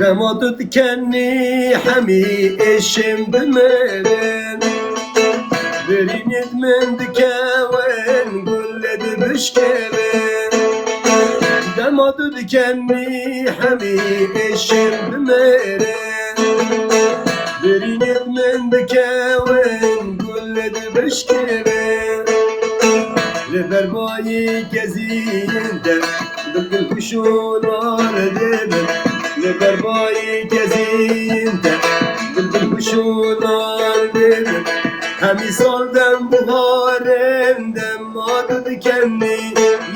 دماد dikenli hemi eşim bilmeden Verin edmen dikeven gülledi büşkeven Demad dikenli hemi eşim bilmeden Verin edmen dikeven gülledi büşkeven Leber bayi gezinde Bülbül kuşular dedim Leber bayi gezinde Bülbül kuşular dedim Hemi saldım buharemden Madu dikenli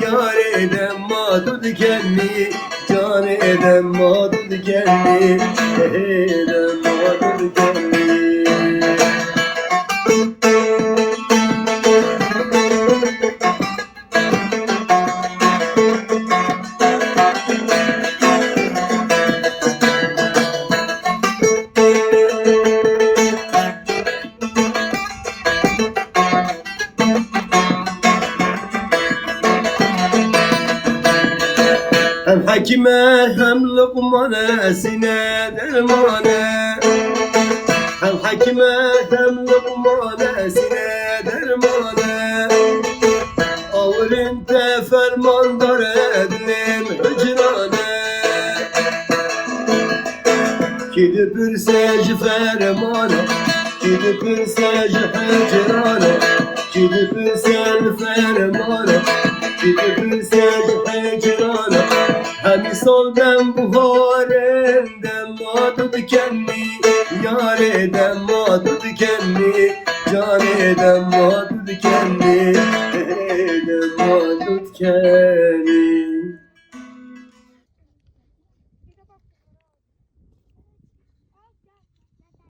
yar edem Madu dikenli can edem Madu dikenli edem Madu dikenli Hem hakime hem Lokman'a sine dermane Hem hakime hem Lokman'a sine dermane Ağrınta fermandar edlim hücrane Kidi bir seci fermane Kidi bir seci hücrane Kidi bir seci fermane Kidi bir seci hücrane Hemi soldan buharemden Madu dikenli yar edem Madu dikenli can edem Madu dikenli edem Madu dikenli